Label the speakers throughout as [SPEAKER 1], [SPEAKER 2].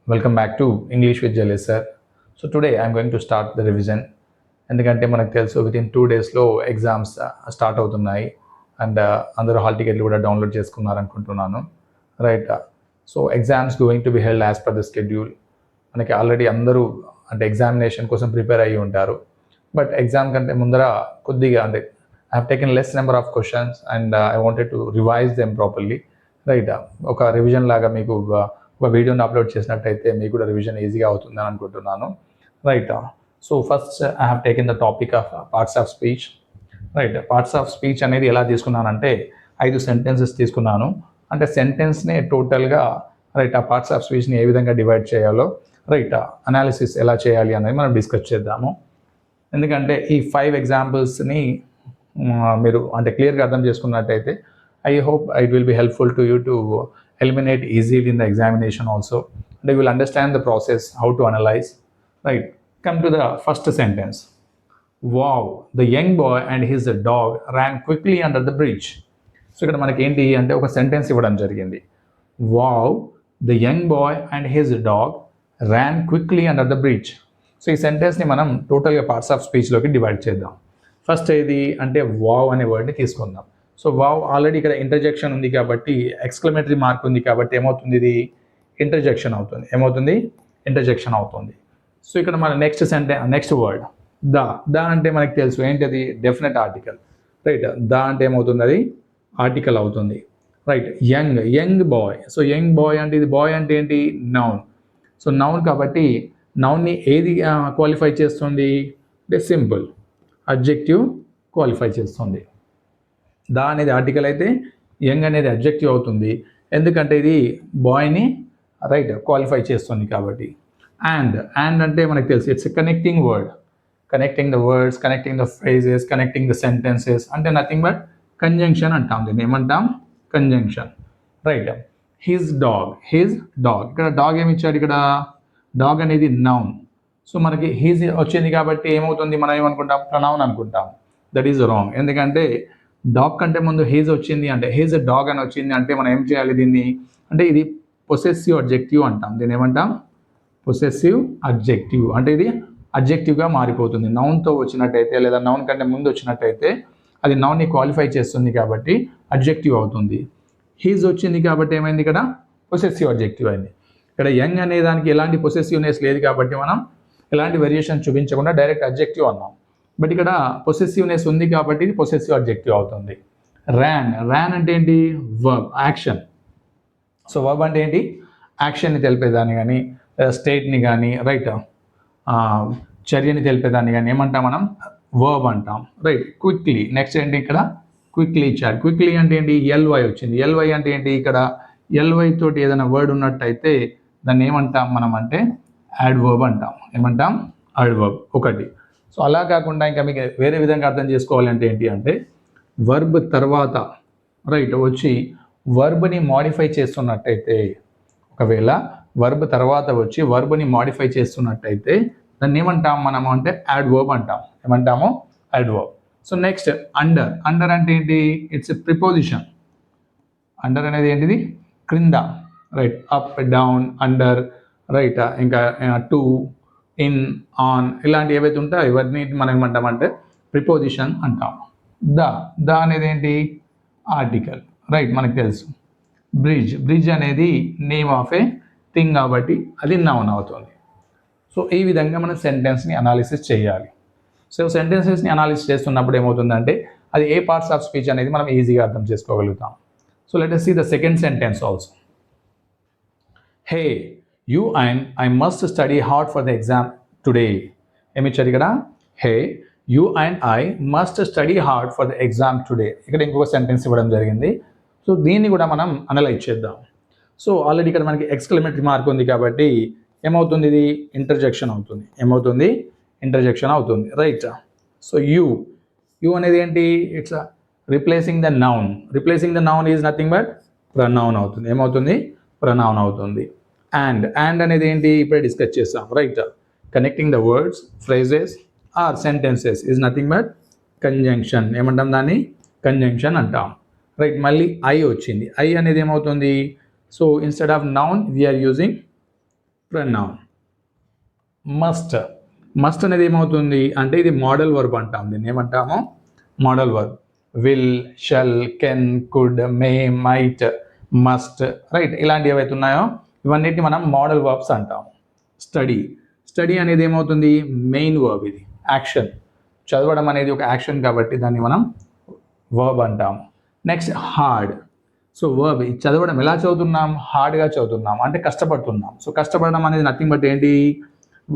[SPEAKER 1] Welcome back to English with Jalil sir. So today I'm going to start the revision. ఎందుకంటే మనకు తెలుసు with in 2 daysలో exams start అవుతున్నాయి and అందరూ hall టికెట్లు కూడా డౌన్లోడ్ చేసుకున్నారు అనుకుంటున్నాను right. So exams going to be held as per the schedule. మనకి ఆల్రెడీ అందరూ అంటే ఎగ్జామినేషన్ కోసం ప్రిపేర్ అయ్యి ఉంటారు. బట్ ఎగ్జామ్ కంటే ముందర కొద్దిగా అంటే I have taken less number of questions and I wanted to revise them properly right. ఒక రివిజన్ లాగా మీకు ఒక వీడియోని అప్లోడ్ చేసినట్టయితే మీకు కూడా రివిజన్ ఈజీగా అవుతుందని అనుకుంటున్నాను right. So first I have taken the topic of parts of speech right. Parts of speech అనేది ఎలా తీసుకున్నానంటే 5 సెంటెన్సెస్ తీసుకున్నాను. అంటే సెంటెన్స్ని టోటల్గా రైట్ ఆ పార్ట్స్ ఆఫ్ స్పీచ్ని ఏ విధంగా డివైడ్ చేయాలో రైట్ అనాలిసిస్ ఎలా చేయాలి అనేది మనం డిస్కస్ చేద్దాము. ఎందుకంటే ఈ 5 ఎగ్జాంపుల్స్ని మీరు అంటే క్లియర్గా అర్థం చేసుకున్నట్టయితే I hope it will be helpful to you to eliminate easily in the examination also. And you will understand the process, how to analyze. Right. Come to the first sentence. Wow, the young boy and his dog ran quickly under the bridge. So ఇక్కడ మనకి ఏంటి అంటే ఒక sentence ఇవ్వడం జరిగింది. Wow, the young boy and his dog ran quickly under the bridge. So ఈ సెంటెన్స్ని మనం టోటల్గా పార్ట్స్ ఆఫ్ స్పీచ్లోకి డివైడ్ చేద్దాం. ఫస్ట్ ఏది అంటే వావ్ అనే వర్డ్ని తీసుకుందాం. సో వావ్ ఆల్రెడీ ఇక్కడ ఇంటర్జెక్షన్ ఉంది కాబట్టి ఎక్స్క్లమేటరీ మార్క్ ఉంది కాబట్టి ఏమవుతుంది, ఇది ఇంటర్జెక్షన్ అవుతుంది. ఏమవుతుంది, ఇంటర్జెక్షన్ అవుతుంది. సో ఇక్కడ మన నెక్స్ట్ వర్డ్ ద అంటే మనకి తెలుసు ఏంటది, డెఫినెట్ ఆర్టికల్ రైట్. ద అంటే ఏమవుతుంది, అది ఆర్టికల్ అవుతుంది right. Young boy. So young boy అంటే ఇది బాయ్ అంటే ఏంటి, నౌన్. సో నౌన్ కాబట్టి నౌన్ని ఏది క్వాలిఫై చేస్తుంది అంటే సింపుల్ అడ్జెక్టివ్ క్వాలిఫై చేస్తుంది. దా అనేది ఆర్టికల్ అయితే యంగ్ అనేది అడ్జెక్టివ్ అవుతుంది. ఎందుకంటే ఇది బాయ్ని రైట్ క్వాలిఫై చేస్తుంది కాబట్టి. అండ్ అంటే మనకు తెలుసు it's a connecting word. Connecting the words, connecting the phrases, connecting the sentences అంటే నథింగ్ బట్ కంజంక్షన్ అంటాం. దీన్ని ఏమంటాం, కంజంక్షన్ రైట్. హిజ్ డాగ్ ఇక్కడ డాగ్ ఏమి ఇచ్చాడు, ఇక్కడ డాగ్ అనేది నౌన్. సో మనకి హిజ్ వచ్చింది కాబట్టి ఏమవుతుంది, మనం ఏమనుకుంటాం, ప్రొనౌన్ అనుకుంటాం. That is wrong. ఎందుకంటే డాగ్ కంటే ముందు హీజ్ వచ్చింది అంటే హీజ్ డాగ్ అని వచ్చింది అంటే మనం ఏం చేయాలి దీన్ని అంటే ఇది పొసెసివ్ అడ్జెక్టివ్ అంటాం. దీన్ని ఏమంటాం, పొసెసివ్ అడ్జెక్టివ్. అంటే ఇది అడ్జెక్టివ్గా మారిపోతుంది. నౌన్తో వచ్చినట్టయితే లేదా నౌన్ కంటే ముందు వచ్చినట్టయితే అది నౌన్ని క్వాలిఫై చేస్తుంది కాబట్టి అడ్జెక్టివ్ అవుతుంది. హీజ్ వచ్చింది కాబట్టి ఏమైంది, ఇక్కడ పొసెసివ్ అడ్జెక్టివ్ అయింది. ఇక్కడ యంగ్ అనే దానికి ఎలాంటి పొసెసివ్నెస్ లేదు కాబట్టి మనం ఎలాంటి వేరియేషన్ చూపించకుండా డైరెక్ట్ అడ్జెక్టివ్ అన్నాం. బట్ ఇక్కడ పొసెసివ్నెస్ ఉంది కాబట్టి ఇది పొసెసివ్ అడ్జెక్టివ్ అవుతుంది. ర్యాన్ అంటే ఏంటి, వర్బ్, యాక్షన్. సో వర్బ్ అంటే ఏంటి, యాక్షన్ని తెలిపేదాన్ని కానీ స్టేట్ని కానీ రైట్ చర్యని తెలిపేదాన్ని కానీ ఏమంటాం మనం, వర్బ్ అంటాం రైట్. క్విక్లీ నెక్స్ట్ ఏంటి, ఇక్కడ క్విక్లీ ఇచ్చాడు. క్విక్లీ అంటే ఏంటి, ఎల్వై వచ్చింది. ఎల్వై అంటే ఏంటి, ఇక్కడ ఎల్వై తోటి ఏదైనా వర్డ్ ఉన్నట్టయితే దాన్ని ఏమంటాం మనం అంటే యాడ్వర్బ్ అంటాం. ఏమంటాం, యాడ్వర్బ్ ఒకటి. సో అలా కాకుండా ఇంకా మీకు వేరే విధంగా అర్థం చేసుకోవాలంటే ఏంటి అంటే వర్బ్ తర్వాత రైట్ వచ్చి వర్బ్ని మాడిఫై చేస్తున్నట్టయితే, ఒకవేళ వర్బ్ తర్వాత వచ్చి వర్బ్ని మాడిఫై చేస్తున్నట్టయితే దాన్ని ఏమంటాం మనము అంటే యాడ్వర్బ్ అంటాం. ఏమంటాము, యాడ్వర్బ్. సో నెక్స్ట్ అండర్ అంటే ఏంటి, ఇట్స్ ఎ ప్రిపోజిషన్. అండర్ అనేది ఏంటిది, క్రింద right. Up, down, under right. ఇంకా టు, ఇన్, ఆన్ ఇలాంటి ఏవైతే ఉంటాయో ఇవన్నీ మనం ఏమంటామంటే ప్రిపోజిషన్ అంటాం. ద అనేది ఏంటి, ఆర్టికల్ రైట్. మనకు తెలుసు బ్రిడ్జ్ అనేది నేమ్ ఆఫ్ ఏ థింగ్ కాబట్టి అది నౌన్ అవుతుంది. సో ఈ విధంగా మనం సెంటెన్స్ని అనాలిసిస్ చేయాలి. సో సెంటెన్సెస్ని అనాలిసిస్ చేస్తున్నప్పుడు ఏమవుతుందంటే అది ఏ పార్ట్స్ ఆఫ్ స్పీచ్ అనేది మనం ఈజీగా అర్థం చేసుకోగలుగుతాం. So let us see the second sentence also. Hey, you and I must study hard for the exam today. ఏమి ఇచ్చారు ఇక్కడ, hey you and I must study hard for the exam today. ఇక్కడ ఇంకొక సెంటెన్స్ ఇవ్వడం జరిగింది. So దీన్ని కూడా మనం అనలైజ్ చేద్దాం. సో ఆల్రెడీ ఇక్కడ మనకి ఎక్స్క్లమేటరీ మార్క్ ఉంది కాబట్టి ఏమవుతుంది, ఇది ఇంటర్జెక్షన్ అవుతుంది. ఏమవుతుంది, ఇంటర్జెక్షన్ అవుతుంది రైట్. సో యూ అనేది ఏంటి, it's replacing the noun. Replacing the noun is nothing but pronoun అవుతుంది. ఏమవుతుంది, ప్రనౌన్ అవుతుంది. అండ్ అనేది ఏంటి, ఇప్పుడే డిస్కస్ చేస్తాం right. Connecting the words, phrases or sentences is nothing but conjunction. ఏమంటాం దాన్ని, కంజంక్షన్ అంటాం రైట్. మళ్ళీ ఐ వచ్చింది. ఐ అనేది ఏమవుతుంది, so instead of noun we are using pronoun. Must అనేది ఏమవుతుంది అంటే ఇది మోడల్ వర్బ్ అంటాం. దీన్ని ఏమంటాము? Modal verb. Will, shall, can, could, may, might, must, right, ఇలాంటివి ఏవైతే ఉన్నాయో ఇవన్నిటిని మనం మోడల్ వర్బ్స్ అంటాం. స్టడీ అనేది ఏమవుతుంది? Main verb. ఇది యాక్షన్. చదవడం అనేది ఒక యాక్షన్ కాబట్టి దాన్ని మనం వర్బ్ అంటాం. Next hard. సో వర్బ్, చదవడం ఎలా చదువుతున్నాం? హార్డ్గా చదువుతున్నాం అంటే కష్టపడుతున్నాం. సో కష్టపడడం అనేది నథింగ్ బట్ ఏంటి?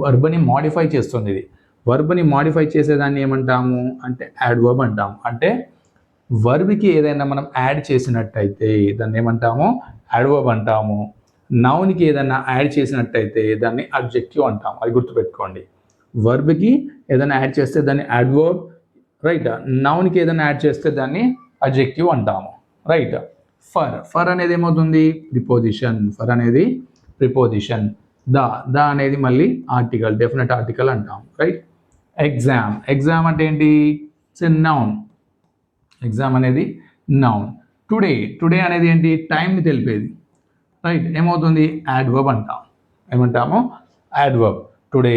[SPEAKER 1] వర్బ్ని మాడిఫై చేస్తుంది. ఇది వర్బ్ని మాడిఫై చేసేదాన్ని ఏమంటాము అంటే యాడ్వర్బ్ అంటాము. అంటే వర్బ్కి ఏదైనా మనం యాడ్ చేసినట్టయితే దాన్ని ఏమంటాము? యాడ్వర్బ్ అంటాము. నౌన్కి ఏదైనా యాడ్ చేసినట్టయితే దాన్ని అడ్జెక్టివ్ అంటాము. అది గుర్తుపెట్టుకోండి. వర్బ్కి ఏదైనా యాడ్ చేస్తే దాన్ని యాడ్వర్బ్, రైట్. నౌన్కి ఏదైనా యాడ్ చేస్తే దాన్ని అడ్జెక్టివ్ అంటాము, రైట్. ఫర్ అనేది ఏమవుతుంది? ప్రిపోజిషన్. ఫర్ అనేది ప్రిపోజిషన్. ద అనేది మళ్ళీ ఆర్టికల్, డెఫినెట్ ఆర్టికల్ అంటాం, రైట్. ఎగ్జామ్ అంటే ఏంటి? It's a noun. ఎగ్జామ్ అనేది నౌన్. టుడే అనేది ఏంటి? టైంని తెలిపేది, రైట్. ఏమవుతుంది? యాడ్వర్బ్ అంటాం. ఏమంటాము? Adverb. Today,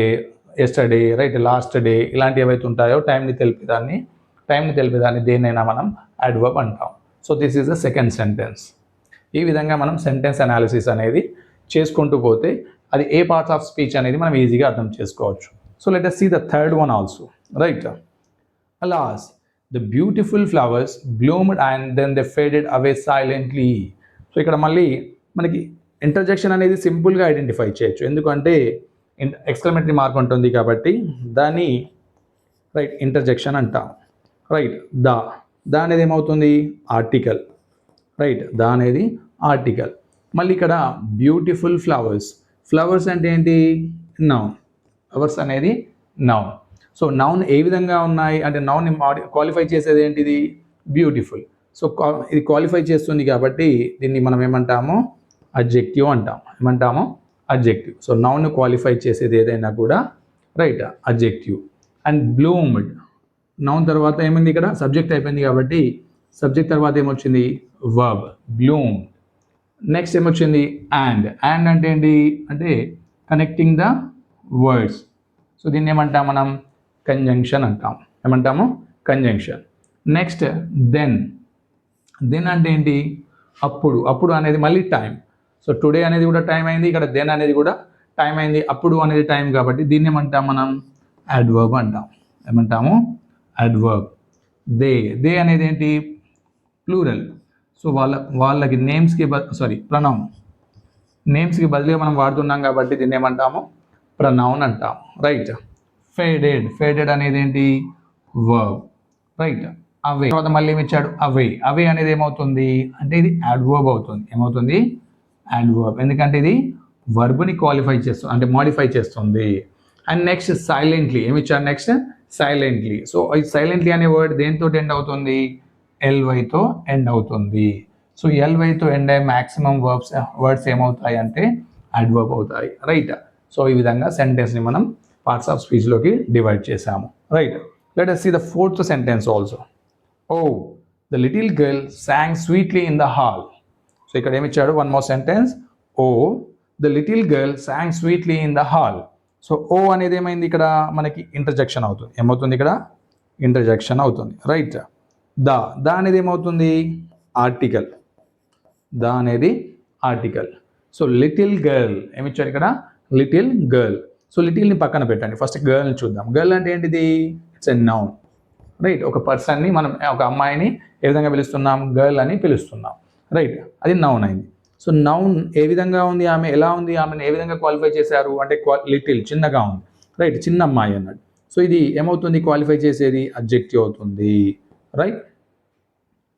[SPEAKER 1] yesterday, right, last day, ఇలాంటివి ఏవైతే ఉంటాయో టైంని తెలిపేదాన్ని దేన్నైనా మనం యాడ్వర్బ్ అంటాం. So this is the second sentence. ఈ విధంగా మనం సెంటెన్స్ అనాలిసిస్ అనేది చేసుకుంటూ పోతే అది ఏ పార్ట్స్ ఆఫ్ స్పీచ్ అనేది మనం ఈజీగా అర్థం చేసుకోవచ్చు. So let us see the third one also, right. Alas, the beautiful flowers bloomed and then they faded away silently. So ఇక్కడ మళ్ళీ మనకి ఇంటర్జెక్షన్ అనేది సింపుల్గా ఐడెంటిఫై చేయొచ్చు. ఎందుకంటే ఎక్స్క్లమేటరీ మార్క్ ఉంటుంది కాబట్టి దాన్ని, రైట్, ఇంటర్జెక్షన్ అంటాం, రైట్. ద అనేది ఏమవుతుంది? Article, right. ద అనేది ఆర్టికల్. మళ్ళీ ఇక్కడ బ్యూటిఫుల్ ఫ్లవర్స్ అంటే ఏంటి? నౌన్. ఫ్లవర్స్ అనేది నౌన్. సో నౌన్ ఏ విధంగా ఉన్నాయి అంటే నౌన్ని క్వాలిఫై చేసేది ఏంటిది? బ్యూటిఫుల్. సో ఇది క్వాలిఫై చేస్తుంది కాబట్టి దీన్ని మనం ఏమంటాము? అడ్జెక్టివ్ అంటాం. ఏమంటాము? అడ్జెక్టివ్. సో నౌన్ను క్వాలిఫై చేసేది ఏదైనా కూడా, right, adjective. And bloomed, noun తర్వాత ఏమైంది? ఇక్కడ సబ్జెక్ట్ అయిపోయింది కాబట్టి సబ్జెక్ట్ తర్వాత ఏమొచ్చింది? Verb, Bloom. నెక్స్ట్ ఏమొచ్చింది? అండ్ అంటే ఏంటి అంటే కనెక్టింగ్ ద వర్డ్స్. సో దీన్ని ఏమంటాం మనం? కంజంక్షన్ అంటాం. ఏమంటాము? కంజంక్షన్. నెక్స్ట్ దెన్ అంటే ఏంటి? అప్పుడు అనేది మళ్ళీ టైం. సో టుడే అనేది కూడా టైం అయింది, ఇక్కడ దెన్ అనేది కూడా టైం అయింది, అప్పుడు అనేది టైం కాబట్టి దీన్ని ఏమంటాం మనం? యాడ్వర్బ్ అంటాం. ఏమంటాము? యాడ్వర్బ్. దే అనేది ఏంటి? ప్లూరల్. సో వాళ్ళకి ప్రనౌన్. నేమ్స్కి బదులుగా మనం వాడుతున్నాం కాబట్టి దీన్ని ఏమంటాము? ప్రనౌన్ అంటాం, రైట్. ఫేడెడ్ అనేది ఏంటి? Verb, right. అవే తర్వాత మళ్ళీ ఏమి ఇచ్చాడు? అవే అనేది ఏమవుతుంది అంటే ఇది యాడ్వర్బ్ అవుతుంది. ఏమవుతుంది? యాడ్వర్బ్. ఎందుకంటే ఇది వర్బ్ని క్వాలిఫై చేస్తుంది అంటే మాడిఫై చేస్తుంది. అండ్ నెక్స్ట్ సైలెంట్లీ ఏమి ఇచ్చారు? Next silently. సో ఈ సైలెంట్లీ అనే వర్డ్ దేంతో ఎండ్ అవుతుంది? ఎల్వైతో ఎండ్ అవుతుంది. సో ఎల్వైతో ఎండ్ అయ్యే మ్యాక్సిమం వర్డ్స్ ఏమవుతాయి అంటే యాడ్వర్బ్ అవుతాయి, రైట్. సో ఈ విధంగా సెంటెన్స్ని మనం పార్ట్స్ ఆఫ్ స్పీచ్లోకి డివైడ్ చేసాము, right. Let us see the fourth sentence also. Oh, the little girl sang sweetly in the hall. So ఇక్కడ ఏమి ఇచ్చాడు? One more sentence. Oh, the little girl sang sweetly in the hall. So oh అనేది ఏమైంది? ఇక్కడ మనకి interjection అవుతుంది. ఏమవుతుంది? ఇక్కడ ఇంటర్జెక్షన్ అవుతుంది, రైట్. ద అనేది ఏమవుతుంది? ఆర్టికల్. ద అనేది ఆర్టికల్. సో లిటిల్ గర్ల్ ఏమిచ్చాడు ఇక్కడ? Little girl. సో లిటిల్ని పక్కన పెట్టండి, ఫస్ట్ గర్ల్ని చూద్దాం. గర్ల్ అంటే ఏంటిది? It's a noun, right. ఒక పర్సన్ని మనం, ఒక అమ్మాయిని ఏ విధంగా పిలుస్తున్నాం? గర్ల్ అని పిలుస్తున్నాం, రైట్. అది నౌన్ అయింది. సో నౌన్ ఏ విధంగా ఉంది? ఆమె ఎలా ఉంది? ఆమెను ఏ విధంగా క్వాలిఫై చేశారు అంటే లిటిల్, చిన్నగా ఉంది, రైట్, చిన్న అమ్మాయి అన్నాడు. సో ఇది ఏమవుతుంది? క్వాలిఫై చేసేది అడ్జెక్టివ్ అవుతుంది, రైట్.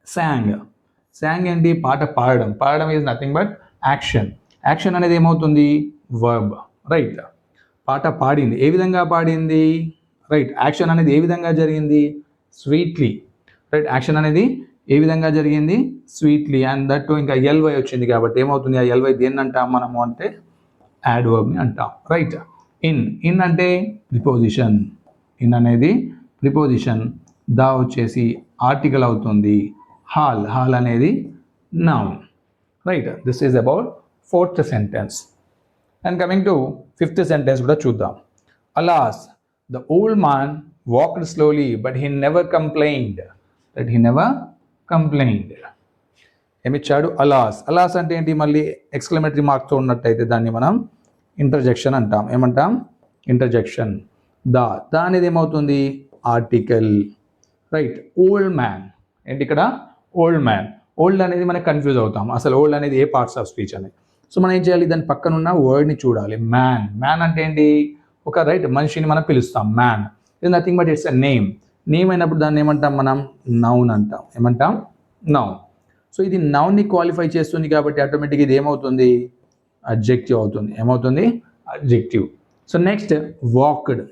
[SPEAKER 1] శాంగ్ ఏంటి? పాట పాడడం. పాడడం is nothing but action. Action అనేది ఏమవుతుంది? Verb, right. పాట పాడింది. ఏ విధంగా పాడింది? రైట్. యాక్షన్ అనేది ఏ విధంగా జరిగింది? Sweetly, right. యాక్షన్ అనేది ఏ విధంగా జరిగింది? స్వీట్లీ. అండ్ దట్ ఇంకా ఎల్వై వచ్చింది కాబట్టి ఏమవుతుంది? ఆ ఎల్వై దేన్ని అంటాం మనము అంటే యాడ్వర్బ్ని అంటాం, రైట్. ఇన్ అంటే ప్రిపోజిషన్. ఇన్ అనేది ప్రిపోజిషన్. దా వచ్చేసి ఆర్టికల్ అవుతుంది. హాల్ అనేది noun, right. This is about fourth sentence. And coming to fifth sentence కూడా చూద్దాం. Alas the old man walked slowly but he never complained. ఏమిచ్చాడు? అలాస్. అలాస్ అంటే ఏంటి? మళ్ళీ ఎక్స్క్లమేటరీ మార్క్తో ఉన్నట్టయితే దాన్ని మనం ఇంటర్జెక్షన్ అంటాం. ఏమంటాం? ఇంటర్జెక్షన్. దా అనేది ఏమవుతుంది? ఆర్టికల్. రైట్. ఓల్డ్ మ్యాన్ ఏంటి ఇక్కడ? Old man. ఓల్డ్ అనేది మనకు కన్ఫ్యూజ్ అవుతాం, అసలు ఓల్డ్ అనేది ఏ పార్ట్స్ ఆఫ్ స్పీచ్ అని. సో మనం ఏం చేయాలి? దాని పక్కన ఉన్న వర్డ్ని చూడాలి. మ్యాన్. మ్యాన్ అంటే ఏంటి? ఒక మనిషిని మనం పిలుస్తాం మ్యాన్. ఇది nothing but it's a name. Name అయినప్పుడు దాన్ని ఏమంటాం మనం? నౌన్ అంటాం. ఏమంటాం? నౌన్. సో ఇది నౌన్ని క్వాలిఫై చేస్తుంది కాబట్టి ఆటోమేటిక్గా ఇది ఏమవుతుంది? అడ్జెక్టివ్ అవుతుంది. ఏమవుతుంది? Adjective. So next walked.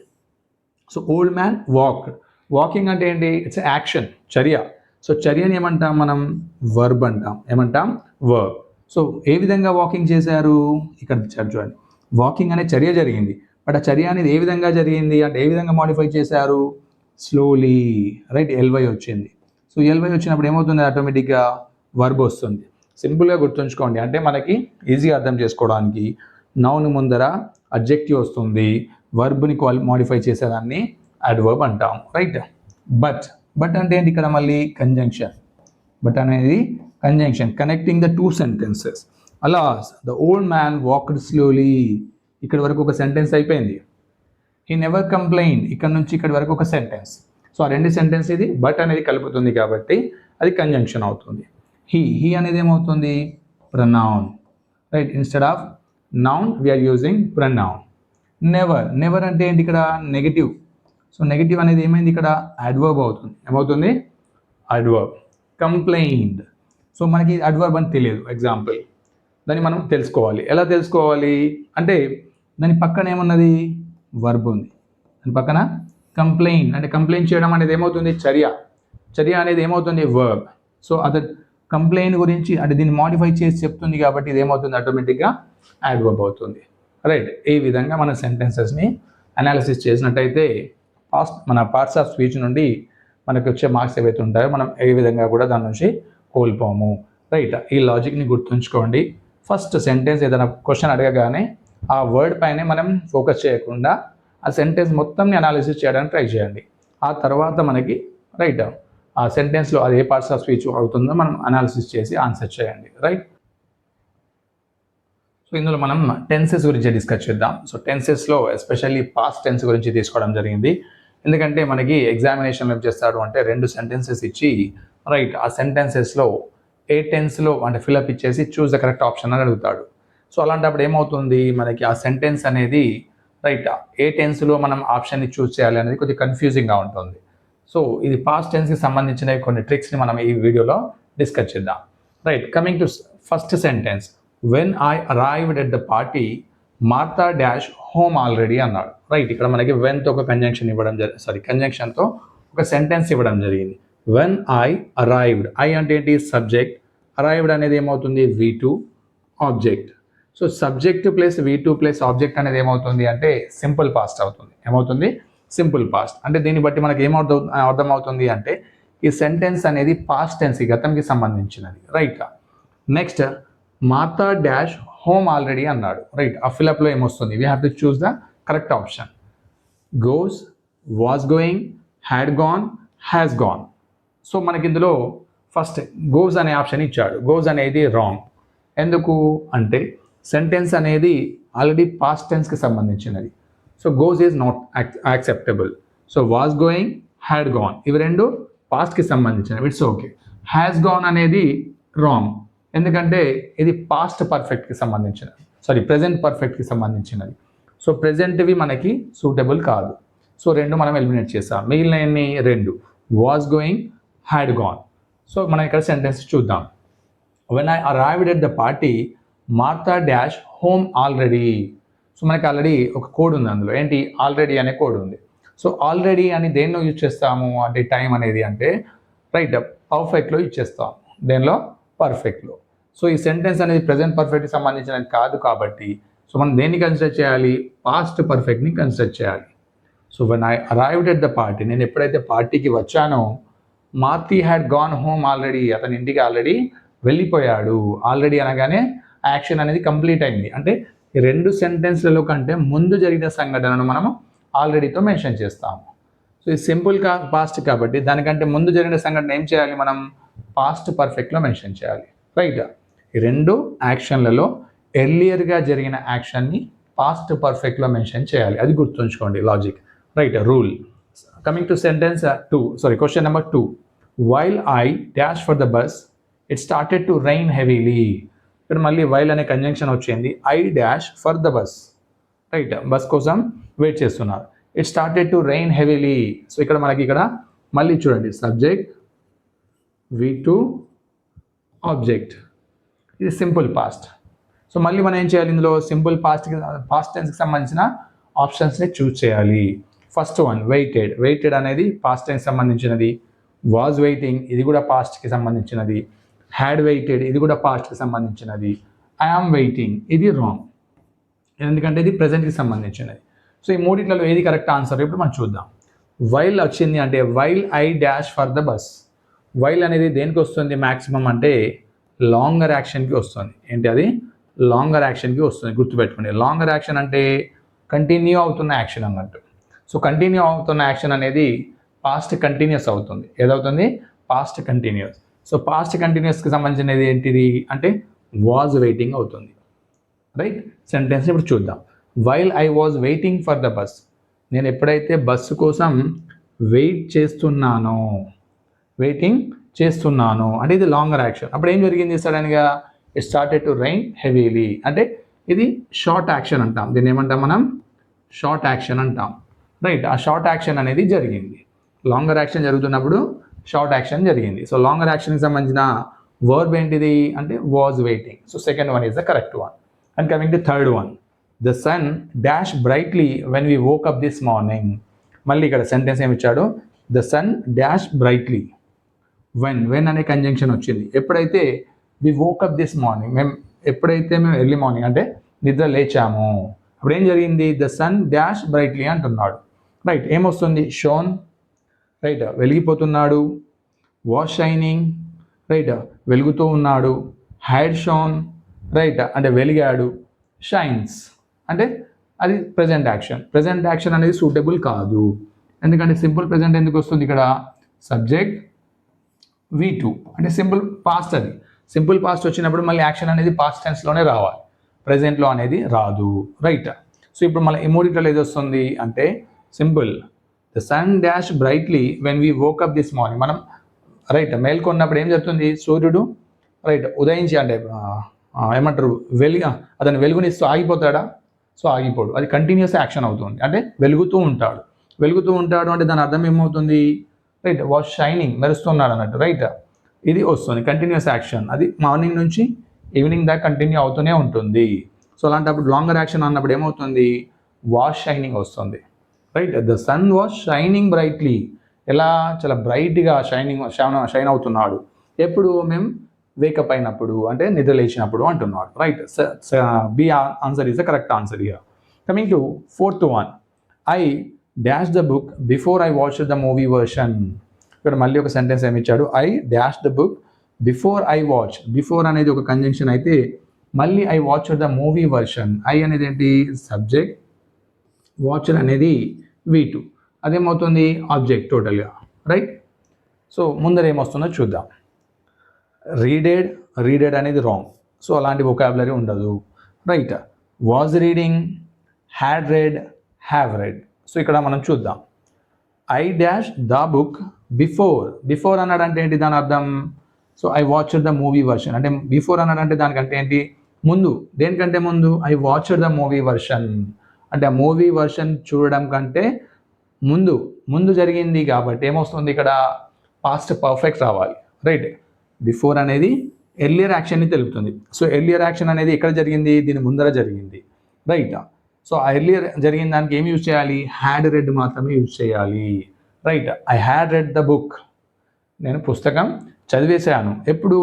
[SPEAKER 1] So old man walked. Walking అంటే ఏంటి? ఇట్స్ యాక్షన్, చర్య. సో చర్యని ఏమంటాం మనం? వర్బ్ అంటాం. ఏమంటాం? వర్బ్. సో ఏ విధంగా వాకింగ్ చేశారు? ఇక్కడ చూడండి. వాకింగ్ అనే చర్య జరిగింది, బట్ ఆ చర్య అనేది ఏ విధంగా జరిగింది అంటే ఏ విధంగా మాడిఫై చేశారు? స్లోలీ. రైట్. ఎల్వై వచ్చింది. సో ఎల్వై వచ్చినప్పుడు ఏమవుతుంది? ఆటోమేటిక్గా వర్బ్ వస్తుంది. సింపుల్గా గుర్తుంచుకోండి, అంటే మనకి ఈజీగా అర్థం చేసుకోవడానికి నౌన్ ముందర అడ్జెక్టివ్ వస్తుంది, వర్బ్ని మాడిఫై చేసేదాన్ని అడ్వర్బ్ అంటాం. రైట్. బట్ అంటే ఏంటి? ఇక్కడ మళ్ళీ కంజంక్షన్. బట్ అనేది conjunction connecting the two sentences. Alas the old man walked slowly. ఇక్కడ వరకు ఒక సెంటెన్స్ అయిపోయింది. He never complained. ఇక్కడ నుంచి ఇక్కడ వరకు ఒక సెంటెన్స్. సో ఆ రెండు సెంటెన్స్ ఇది బట్ అనేది కలుపుతుంది కాబట్టి అది కంజంక్షన్ అవుతుంది. హీ అనేది ఏమవుతుంది? Pronoun. Right. Instead of noun we are using pronoun. Never అంటే ఏంటి? ఇక్కడ నెగటివ్. సో నెగటివ్ అనేది ఏమైంది? ఇక్కడ అడ్వర్బ్ అవుతుంది. ఏమవుతుంది? అడ్వర్బ్. కంప్లైండ్. సో మనకి అడ్వర్బ్ అని తెలియదు. ఎగ్జాంపుల్, దాన్ని మనం తెలుసుకోవాలి. ఎలా తెలుసుకోవాలి అంటే దాని పక్కన ఏమున్నది? వర్బ్ ఉంది. దాని పక్కన కంప్లైంట్ అంటే కంప్లైంట్ చేయడం అనేది ఏమవుతుంది? చర్య అనేది ఏమవుతుంది? వర్బ్. సో అది కంప్లైంట్ గురించి అంటే దీన్ని మాడిఫై చేసి చెప్తుంది కాబట్టి ఇది ఏమవుతుంది? ఆటోమేటిక్గా అడ్వర్బ్ అవుతుంది. రైట్. ఈ విధంగా మన సెంటెన్సెస్ని అనాలిసిస్ చేసినట్టయితే మన పార్ట్స్ ఆఫ్ స్పీచ్ నుండి మనకు వచ్చే మార్క్స్ ఏవైతే ఉంటాయో మనం ఏ విధంగా కూడా దాని నుంచి కోల్పోము. రైట్. ఈ లాజిక్ని గుర్తుంచుకోండి. ఫస్ట్ సెంటెన్స్ ఏదైనా క్వశ్చన్ అడగగానే ఆ వర్డ్ పైనే మనం ఫోకస్ చేయకుండా ఆ సెంటెన్స్ మొత్తంని అనాలిసిస్ చేయడానికి ట్రై చేయండి. ఆ తర్వాత మనకి రైట్ ఆ సెంటెన్స్లో అది ఏ పార్ట్స్ ఆఫ్ స్పీచ్ అవుతుందో మనం అనాలిసిస్ చేసి ఆన్సర్ చేయండి. రైట్. సో ఇందులో మనం టెన్సెస్ గురించి డిస్కస్ చేద్దాం. సో టెన్సెస్లో ఎస్పెషల్లీ పాస్ట్ టెన్స్ గురించి తీసుకోవడం జరిగింది. ఎందుకంటే మనకి ఎగ్జామినేషన్లో ఏం చేస్తాడు అంటే 2 సెంటెన్సెస్ ఇచ్చి రైట్ ఆ సెంటెన్సెస్లో ఏ టెన్స్లో అంటే ఫిల్అప్ ఇచ్చేసి చూస్ ద కరెక్ట్ ఆప్షన్ అని అడుగుతాడు. సో అలాంటప్పుడు ఏమవుతుంది? మనకి ఆ సెంటెన్స్ అనేది రైట్ ఏ టెన్స్లో మనం ఆప్షన్ని చూస్ చేయాలి అనేది కొద్దిగా కన్ఫ్యూజింగ్గా ఉంటుంది. సో ఇది పాస్ట్ టెన్స్కి సంబంధించిన కొన్ని ట్రిక్స్ని మనం ఈ వీడియోలో డిస్కస్ చేద్దాం. Right. Coming to first sentence, when I arrived at the party Martha dash home already అన్నాడు. రైట్. ఇక్కడ మనకి వెన్తో ఒక కంజంక్షన్ ఇవ్వడం కంజంక్షన్తో ఒక సెంటెన్స్ ఇవ్వడం జరిగింది. When I arrived. ఐ అంటే ఏంటి? సబ్జెక్ట్. అరైవ్డ్ అనేది ఏమవుతుంది? V2 object. So subject plus V2 plus object అనేది ఏమవుతుంది అంటే సింపుల్ పాస్ట్ అవుతుంది. ఏమవుతుంది? Simple past. అంటే దీన్ని బట్టి మనకి అర్థమవుతుంది అంటే ఈ సెంటెన్స్ అనేది పాస్ట్ టెన్స్, గతంకి సంబంధించినది. Right. Next Martha dash home already అన్నాడు. రైట్. ఆ ఫిలప్లో ఏమొస్తుంది? We have to choose the correct option. Goes, was going, had gone, has gone. So మనకి ఇందులో ఫస్ట్ గోస్ అనే ఆప్షన్ ఇచ్చాడు. గోస్ అనేది రాంగ్. ఎందుకు అంటే సెంటెన్స్ అనేది ఆల్రెడీ పాస్ట్ టెన్స్కి సంబంధించినది. So goes is not acceptable. So was going, had gone ఇవి రెండు పాస్ట్కి సంబంధించినవి. It's okay. హ్యాస్ గాన్ అనేది రాంగ్. ఎందుకంటే ఇది పాస్ట్ పర్ఫెక్ట్కి సంబంధించినది, ప్రెజెంట్ పర్ఫెక్ట్కి సంబంధించినది. సో ప్రెజెంట్వి మనకి సూటబుల్ కాదు. సో రెండు మనం ఎలిమినేట్ చేస్తాం. మిగిలిన రెండు was going, had gone. So మనం ఇక్కడ సెంటెన్స్ చూద్దాం. When I arrived at the party Martha dash home already. So మనకి ఆల్రెడీ ఒక కోడ్ ఉంది, అందులో ఏంటి? ఆల్రెడీ అనే కోడ్ ఉంది. సో ఆల్రెడీ అని దేనిలో యూజ్ చేస్తాము అంటే టైం అనేది అంటే రైట్ పర్ఫెక్ట్లో యూజ్ చేస్తాము. దేనిలో? పర్ఫెక్ట్లో. సో ఈ సెంటెన్స్ అనేది ప్రెజెంట్ పర్ఫెక్ట్కి సంబంధించినది కాదు కాబట్టి సో మనం దేన్ని కన్సిడర్ చేయాలి? పాస్ట్ పర్ఫెక్ట్ని కన్సిడర్ చేయాలి. So when I arrived at the party, నేను ఎప్పుడైతే పార్టీకి వచ్చానో మార్తీ హ్యాడ్ గాన్ హోమ్ ఆల్రెడీ, అతని ఇంటికి ఆల్రెడీ వెళ్ళిపోయాడు. ఆల్రెడీ అనగానే యాక్షన్ అనేది కంప్లీట్ అయింది, అంటే ఈ రెండు సెంటెన్స్లలో కంటే ముందు జరిగిన సంఘటనను మనము ఆల్రెడీతో మెన్షన్ చేస్తాము. సో ఇది సింపుల్ పాస్ట్ కాబట్టి దానికంటే ముందు జరిగిన సంఘటన ఏం చేయాలి, మనం పాస్ట్ పర్ఫెక్ట్లో మెన్షన్ చేయాలి. రైట్, ఈ రెండు యాక్షన్లలో ఎర్లియర్గా జరిగిన యాక్షన్ని పాస్ట్ పర్ఫెక్ట్లో మెన్షన్ చేయాలి. అది గుర్తుంచుకోండి logic. Right, rule. Coming to sentence question number 2. While I dash for the bus it started to rain heavily. ఇక్కడ మళ్ళీ వైల్ అనే కంజంక్షన్ వచ్చింది. I dash for the bus. Right, bus కోసం వెయిట్ చేస్తున్నారు. It started to rain heavily. So ఇక్కడ మనకి ఇక్కడ మళ్ళీ చూడండి, సబ్జెక్ట్ V2 ఆబ్జెక్ట్. ఇది సింపుల్ పాస్ట్. సో మళ్ళీ మనం ఏం చేయాలి, ఇందులో సింపుల్ పాస్ట్ టెన్స్కి సంబంధించిన ఆప్షన్స్ని చూస్ చేయాలి. First one waited. వెయిటెడ్ అనేది పాస్ట్ టెన్స్ సంబంధించినది. వాజ్ వెయిటింగ్, ఇది కూడా పాస్ట్కి సంబంధించినది. హ్యాడ్ వెయిటెడ్, ఇది కూడా పాస్ట్కి సంబంధించినది. ఐ ఆమ్ వెయిటింగ్, ఇది రాంగ్, ఎందుకంటే ఇది ప్రజెంట్కి సంబంధించినది. సో ఈ మూడిట్లలో ఏది కరెక్ట్ ఆన్సర్ ఇప్పుడు మనం చూద్దాం. వైల్ వచ్చింది అంటే while I dash for the bus. While అనేది దేనికి వస్తుంది మ్యాక్సిమం అంటే లాంగర్ యాక్షన్కి వస్తుంది. ఏంటి అది, లాంగర్ యాక్షన్కి వస్తుంది. గుర్తుపెట్టుకోండి, లాంగర్ యాక్షన్ అంటే కంటిన్యూ అవుతున్న యాక్షన్ అన్నట్టు. సో కంటిన్యూ అవుతున్న యాక్షన్ అనేది పాస్ట్ కంటిన్యూస్ అవుతుంది. ఏదవుతుంది, పాస్ట్ కంటిన్యూస్. సో పాస్ట్ కంటిన్యూస్కి సంబంధించినది ఏంటిది అంటే వాజ్ వెయిటింగ్ అవుతుంది. రైట్, సెంటెన్స్ ఇప్పుడు చూద్దాం. While I was waiting for the bus. నేను ఎప్పుడైతే బస్సు కోసం వెయిట్ చేస్తున్నానో, వెయిటింగ్ చేస్తున్నాను అంటే ఇది లాంగర్ యాక్షన్. అప్పుడు ఏం జరిగింది, సడన్గా it started to rain heavily అంటే ఇది షార్ట్ యాక్షన్ అంటాం. దీన్ని ఏమంటాం మనం, షార్ట్ యాక్షన్ అంటాం. రైట్, ఆ షార్ట్ యాక్షన్ అనేది జరిగింది. లాంగర్ యాక్షన్ జరుగుతున్నప్పుడు షార్ట్ యాక్షన్ జరిగింది. సో లాంగర్ యాక్షన్కి సంబంధించిన వర్బ్ ఏంటిది అంటే was waiting. So second one is the correct one. And coming to third one, the sun dash brightly when we woke up this morning. మళ్ళీ ఇక్కడ sentence ఏమి ఇచ్చాడు, the sun dash brightly. When అనే conjunction వచ్చింది. ఎప్పుడైతే వి woke up this morning, ఎప్పుడైతే మేము early morning అంటే నిద్ర లేచాము, అప్పుడు ఏం జరిగింది, ద సన్ డాష్ బ్రైట్లీ అంటున్నాడు. రైట్, ఏమొస్తుంది, షోన్. రైట్, వెలిగిపోతున్నాడు. Was shining. రైట్, వెలుగుతూ ఉన్నాడు. Had shown. రైట్, అంటే వెలిగాడు. షైన్స్ అంటే అది ప్రజెంట్ యాక్షన్. ప్రజెంట్ యాక్షన్ అనేది సూటబుల్ కాదు, ఎందుకంటే సింపుల్ ప్రజెంట్ ఎందుకు వస్తుంది ఇక్కడ, సబ్జెక్ట్ V2 అంటే సింపుల్ పాస్ట్. అది సింపుల్ పాస్ట్ వచ్చినప్పుడు మళ్ళీ యాక్షన్ అనేది పాస్ట్ టెన్స్లోనే రావాలి, ప్రజెంట్లో అనేది రాదు. రైట్, సో ఇప్పుడు మళ్ళీ ఈ మూడిట్లో ఏది వస్తుంది అంటే simple, the sun dash brightly when we woke up this morning. మనం రైట్ మేల్కొన్నప్పుడు ఏం జరుగుతుంది, సూర్యుడు రైట్ ఉదయించి అంటే ఏమంటారు అతను వెలుగునిస్తూ ఆగిపోతాడా, సో ఆగిపోడు. అది కంటిన్యూస్ యాక్షన్ అవుతుంది, అంటే వెలుగుతూ ఉంటాడు. వెలుగుతూ ఉంటాడు అంటే దాని అర్థం ఏమవుతుంది, రైట్ వాష్ షైనింగ్, మెరుస్తున్నాడు అన్నట్టు. రైట్, ఇది వస్తుంది కంటిన్యూస్ యాక్షన్. అది మార్నింగ్ నుంచి ఈవినింగ్ దాకా కంటిన్యూ అవుతూనే ఉంటుంది. సో అలాంటప్పుడు లాంగర్ యాక్షన్ అన్నప్పుడు ఏమవుతుంది, వాష్ షైనింగ్ వస్తుంది. Right, the sun was shining brightly. ఎలా, చాలా బ్రైట్గా షైన్ అవుతున్నాడు. ఎప్పుడు, మేము వేకప్ అయినప్పుడు అంటే నిద్ర లేచినప్పుడు అంటున్నాడు. Right, B answer is the correct answer here. Coming to fourth one, I dash the book before I watch the movie version. ఇక్కడ మళ్ళీ ఒక సెంటెన్స్ ఏమి ఇచ్చాడు, I dash the book before I watch. Before అనేది ఒక conjunction అయితే మళ్ళీ I watch the movie version. I అనేది ఏంటి, సబ్జెక్ట్. వాచర్ అనేది V2, అదేమవుతుంది ఆబ్జెక్ట్ టోటల్గా. రైట్, సో ముందర ఏమొస్తుందో చూద్దాం. రీడెడ్ అనేది రాంగ్, సో అలాంటి వొకాబులరీ ఉండదు. Right, was reading, had red, have read. So ఇక్కడ మనం చూద్దాం, I dash the book before అన్నాడంటే ఏంటి దాని అర్థం, so I watched the movie version అంటే బిఫోర్ అన్నాడంటే దానికంటే ఏంటి, ముందు. దేనికంటే ముందు, I watched the movie version అంటే ఆ మూవీ వర్షన్ చూడడం కంటే ముందు జరిగింది కాబట్టి ఏమొస్తుంది ఇక్కడ, పాస్ట్ పర్ఫెక్ట్ రావాలి. రైట్, బిఫోర్ అనేది ఎర్లియర్ యాక్షన్ని తెలుపుతుంది. సో ఎర్లియర్ యాక్షన్ అనేది ఎక్కడ జరిగింది, దీని ముందర జరిగింది. రైట్, సో ఆ ఎర్లియర్ జరిగిన దానికి ఏమి యూజ్ చేయాలి, హ్యాడ్ రెడ్ మాత్రమే యూజ్ చేయాలి. Right, I had read the book. నేను పుస్తకం చదివేశాను. ఎప్పుడు,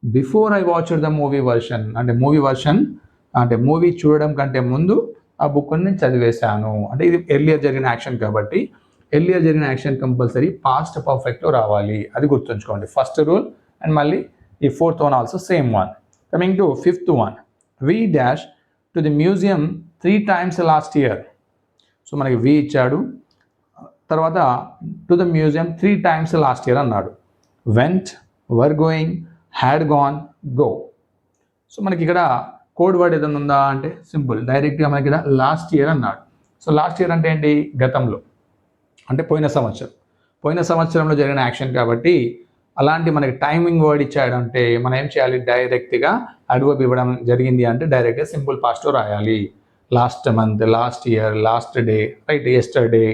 [SPEAKER 1] before I watched the movie version అంటే మూవీ చూడడం కంటే ముందు ఆ బుక్ని నేను చదివేశాను. అంటే ఇది ఎర్లియర్ జరిగిన యాక్షన్ కాబట్టి ఎర్లియర్ జరిగిన యాక్షన్ కంపల్సరీ పాస్ట్ పర్ఫెక్ట్లో రావాలి. అది గుర్తుంచుకోండి, ఫస్ట్ రూల్. అండ్ మళ్ళీ ఈ fourth one also same one. Coming to fifth one, we dash to the museum 3 times last year. So మనకి వి ఇచ్చాడు, తర్వాత to the museum 3 times last year అన్నాడు. Went, were going, had gone, go. So మనకి ఇక్కడ code word ఏదైనా ఉందా అంటే simple, డైరెక్ట్గా మనకి ఇక్కడ లాస్ట్ ఇయర్ అన్నాడు. సో లాస్ట్ ఇయర్ అంటే ఏంటి, గతంలో, అంటే పోయిన సంవత్సరం. పోయిన సంవత్సరంలో జరిగిన యాక్షన్ కాబట్టి అలాంటి మనకి టైమింగ్ వర్డ్ ఇచ్చాడు అంటే మనం ఏం చేయాలి, డైరెక్ట్గా అడ్వర్బ్ ఇవ్వడం జరిగింది అంటే డైరెక్ట్గా సింపుల్ పాస్ట్లో రాయాలి. Last month, last year, last day, right, yesterday,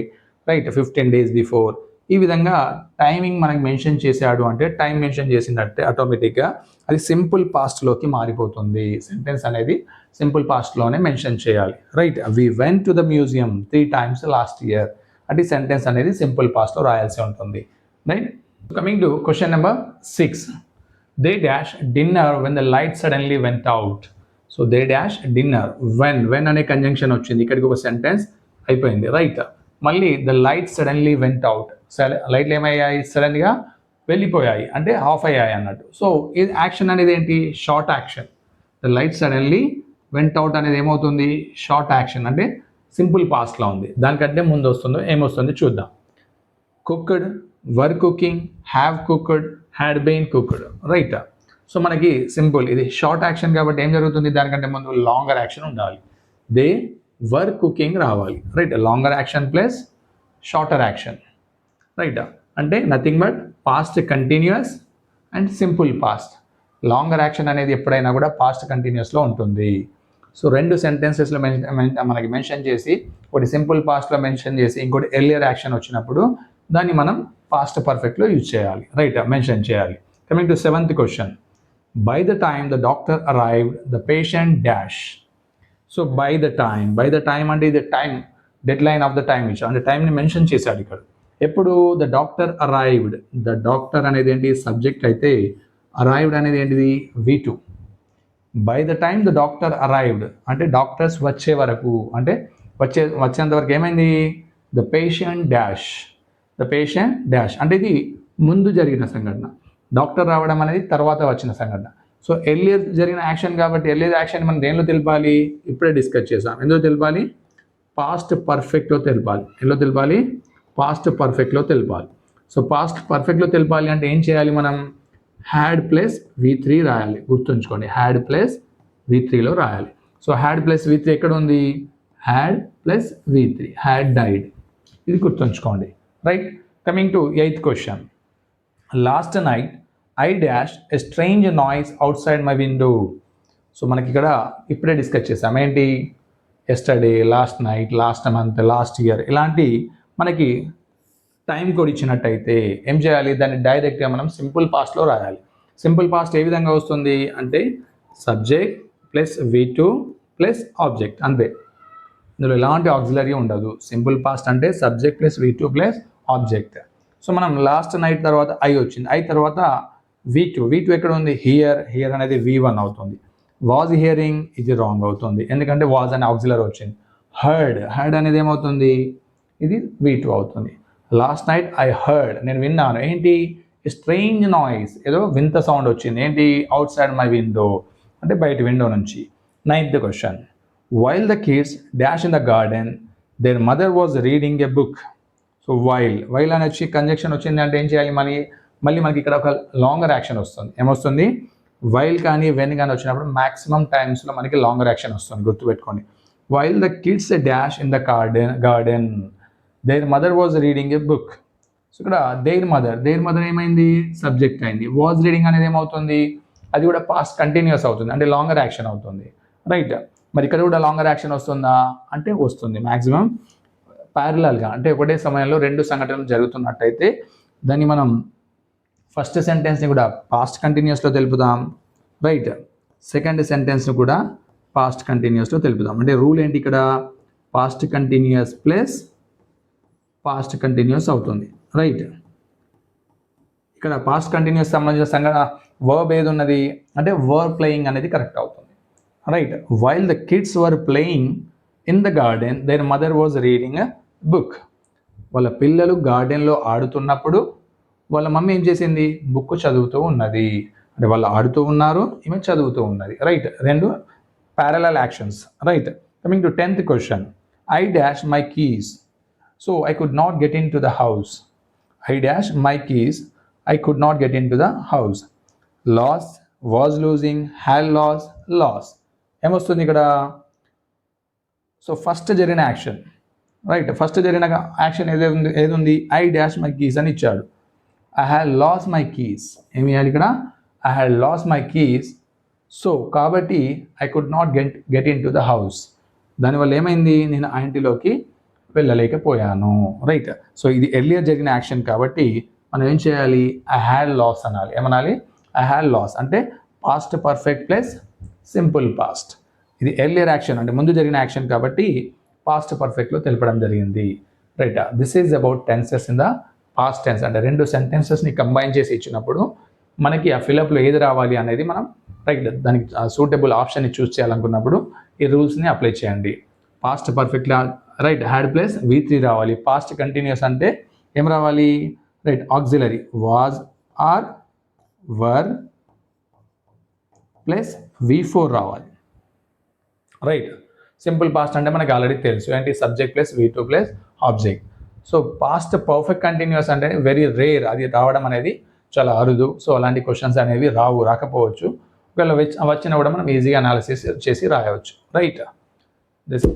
[SPEAKER 1] right, 15 days before. ఈ విధంగా టైమింగ్ మనకి మెన్షన్ చేశాడు అంటే టైం మెన్షన్ చేసిందంటే ఆటోమేటిక్గా అది సింపుల్ పాస్ట్లోకి మారిపోతుంది. సెంటెన్స్ అనేది సింపుల్ పాస్ట్లోనే మెన్షన్ చేయాలి. Right, we went to the museum 3 times last year అంటే సెంటెన్స్ అనేది సింపుల్ పాస్ట్లో రాయాల్సి ఉంటుంది. Right, coming to question number 6. They dash dinner when the light suddenly went out. So they dash dinner, when అనే conjunction వచ్చింది, ఇక్కడికి ఒక sentence అయిపోయింది. రైట్, మళ్ళీ the light suddenly went out, లైట్లు ఏమయ్యాయి, సడన్గా వెళ్ళిపోయాయి అంటే ఆఫ్ అయ్యాయి అన్నట్టు. సో ఇది యాక్షన్ అనేది ఏంటి, short action. The light suddenly went out అనేది ఏమవుతుంది, షార్ట్ యాక్షన్ అంటే సింపుల్ పాస్ట్లో ఉంది. దానికంటే ముందు వస్తుందో ఏమొస్తుంది చూద్దాం. Cooked, were cooking, have cooked, had been cooked. Right, so మనకి సింపుల్, ఇది షార్ట్ యాక్షన్ కాబట్టి ఏం జరుగుతుంది, దానికంటే ముందు లాంగర్ యాక్షన్ ఉండాలి. దే వర్ కుకింగ్ రావాలి. Right, longer action plus shorter action. Right, అంటే nothing but past continuous and simple past. Longer action అనేది ఎప్పుడైనా కూడా పాస్ట్ కంటిన్యూస్లో ఉంటుంది. సో రెండు సెంటెన్సెస్లో మనకి మెన్షన్ చేసి, ఒకటి సింపుల్ పాస్ట్లో మెన్షన్ చేసి ఇంకోటి ఎర్లియర్ యాక్షన్ వచ్చినప్పుడు దాన్ని మనం పాస్ట్ పర్ఫెక్ట్లో యూజ్ చేయాలి. రైట్, మెన్షన్ చేయాలి. Coming to 7th question. By the time the doctor arrived the patient dash. So by the time అంటే ఇది time, dead line of the time ఇచ్చాడు అంటే టైంని మెన్షన్ చేశాడు ఇక్కడ. ఎప్పుడు, the doctor arrived. The doctor అనేది ఏంటి, సబ్జెక్ట్ అయితే అరైవ్డ్ అనేది ఏంటిది, V2. By the time the doctor arrived అంటే డాక్టర్స్ వచ్చే వరకు, అంటే వచ్చేంత వరకు ఏమైంది, the patient dash. The patient dash అంటే ఇది ముందు జరిగిన సంఘటన, డాక్టర్ రావడం అనేది తర్వాత వచ్చిన సంఘటన. సో ఎర్లియర్ జరిగిన యాక్షన్ కాబట్టి ఎర్లియర్ యాక్షన్ మనం దేనిలో తెలపాలి, ఇప్పుడే డిస్కస్ చేసాం. ఎందులో తెలపాలి, పాస్ట్ పర్ఫెక్ట్లో తెలపాలి. ఎందులో తెలపాలి, పాస్ట్ పర్ఫెక్ట్లో తెలపాలి. సో పాస్ట్ పర్ఫెక్ట్లో తెలపాలి అంటే ఏం చేయాలి, మనం హ్యాడ్ ప్లస్ V3 రాయాలి. గుర్తుంచుకోండి, హ్యాడ్ ప్లస్ V3లో రాయాలి. సో హ్యాడ్ ప్లస్ V3 ఎక్కడ ఉంది, had plus V3, had died. ఇది గుర్తుంచుకోండి. Right, coming to 8th question. Last night I dash a strange noise out side my window. So మనకి ఇక్కడ ఇప్పుడే డిస్కస్ చేసాం ఏంటి, yesterday, last night, last month, last year, ఇలాంటి మనకి టైం కోడ్ ఇచ్చినట్టయితే ఏం చేయాలి, దాన్ని డైరెక్ట్గా మనం సింపుల్ పాస్ట్లో రాయాలి. సింపుల్ పాస్ట్ ఏ విధంగా వస్తుంది అంటే subject plus V2 plus object, అంతే. ఇందులో ఎలాంటి ఆక్సిలరీ ఉండదు. సింపుల్ పాస్ట్ అంటే subject plus V2 plus object. So మనం లాస్ట్ నైట్ తర్వాత ఐ వచ్చింది, ఐ తర్వాత V2 ఎక్కడ ఉంది, హియర్ అనేది V1 అవుతుంది. వాజ్ హియరింగ్, ఇది రాంగ్ అవుతుంది ఎందుకంటే వాజ్ అనే ఆక్సిలరీ వచ్చింది. హర్డ్ అనేది ఏమవుతుంది, ఇది V2 అవుతుంది. లాస్ట్ నైట్ ఐ హర్డ్, నేను విన్నాను ఏంటి, స్ట్రేంజ్ నాయిస్, ఏదో వింత సౌండ్ వచ్చింది ఏంటి, అవుట్ సైడ్ మై విండో అంటే బయట విండో నుంచి. 9th question. While the kids dash in the garden there mother was reading a book. So while అని వచ్చి కంజక్షన్ వచ్చింది అంటే ఏం చేయాలి, మళ్ళీ మనకి ఇక్కడ ఒక లాంగర్ యాక్షన్ వస్తుంది. ఏమొస్తుంది, వైల్ కానీ వెన్ కానీ వచ్చినప్పుడు మ్యాక్సిమం టైమ్స్లో మనకి లాంగర్ యాక్షన్ వస్తుంది, గుర్తుపెట్టుకోండి. While the kids dash in the garden there mother was reading A book. So ఇక్కడ దేర్ మదర్ ఏమైంది, సబ్జెక్ట్ అయింది. వాజ్ రీడింగ్ అనేది ఏమవుతుంది, అది కూడా పాస్ట్ కంటిన్యూస్ అవుతుంది అంటే లాంగర్ యాక్షన్ అవుతుంది. రైట్, మరి ఇక్కడ కూడా లాంగర్ యాక్షన్ వస్తుందా అంటే వస్తుంది. మ్యాక్సిమం ప్యారలల్గా అంటే ఒకటే సమయంలో రెండు సంఘటనలు జరుగుతున్నట్టయితే దాన్ని మనం ఫస్ట్ సెంటెన్స్ని కూడా పాస్ట్ కంటిన్యూస్లో తెలుపుదాం. రైట్, సెకండ్ సెంటెన్స్ని కూడా పాస్ట్ కంటిన్యూస్లో తెలుపుదాం. అంటే రూల్ ఏంటి ఇక్కడ, past continuous plus past continuous అవుతుంది. రైట్, ఇక్కడ పాస్ట్ కంటిన్యూస్ సంబంధించిన వర్బ్ ఏది ఉన్నది అంటే వర్ ప్లేయింగ్ అనేది కరెక్ట్ అవుతుంది. Right, while the kids were playing in the garden there mother was reading a book. వాళ్ళ పిల్లలు గార్డెన్లో ఆడుతున్నప్పుడు వాళ్ళ మమ్మీ ఏం చేసింది, బుక్ చదువుతూ ఉన్నది. అంటే వాళ్ళు ఆడుతూ ఉన్నారు, ఈమె చదువుతూ ఉన్నది. రైట్, రెండు parallel actions, right? Coming to 10th question, I dash my keys, so I could not get into the house. I dash my keys, I could not get into the house. Lost, was losing, had lost, lost. ఏమొస్తుంది ఇక్కడ? So first జరిగిన action, right? First జరిగిన action ఏదుంది? I dash my keys అని ఇచ్చాడు. I had lost my keys. ఏమి ఇవ్వాలి ఇక్కడ? I had lost my keys. So కాబట్టి I could not get into the house. దానివల్ల ఏమైంది? నేను ఆ ఇంటిలోకి వెళ్ళలేకపోయాను, రైట్? సో ఇది ఎర్లియర్ జరిగిన యాక్షన్ కాబట్టి మనం ఏం చేయాలి? ఐ హ్యాడ్ లాస్ అనాలి. ఏమనాలి? ఐ హ్యాడ్ లాస్ అంటే past perfect plus simple past. ఇది ఎర్లియర్ యాక్షన్ అంటే ముందు జరిగిన యాక్షన్ కాబట్టి పాస్ట్ పర్ఫెక్ట్లో తెలపడం జరిగింది, right? This is about tenses in the past tense. అంటే రెండు సెంటెన్సెస్ని కంబైన్ చేసి ఇచ్చినప్పుడు మనకి ఆ ఫిలప్లో ఏది రావాలి అనేది మనం, రైట్, దానికి సూటబుల్ ఆప్షన్ని చూస్ చేయాలనుకున్నప్పుడు ఈ రూల్స్ని అప్లై చేయండి. పాస్ట్ పర్ఫెక్ట్లా, రైట్, హ్యాడ్ ప్లస్ V3 రావాలి. పాస్ట్ కంటిన్యూస్ అంటే ఏం రావాలి? Right, auxiliary was or were plus V4 రావాలి, రైట్? సింపుల్ పాస్ట్ అంటే మనకి ఆల్రెడీ తెలుసు ఏంటి? Subject plus V2 plus object. So past perfect continuous అంటే వెరీ రేర్, అది రావడం అనేది చాలా అరుదు. సో అలాంటి క్వశ్చన్స్ అనేవి రాకపోవచ్చు. ఒకవేళ వచ్చినా కూడా మనం ఈజీగా అనాలిసిస్ చేసి రాయవచ్చు, రైట్? దిస్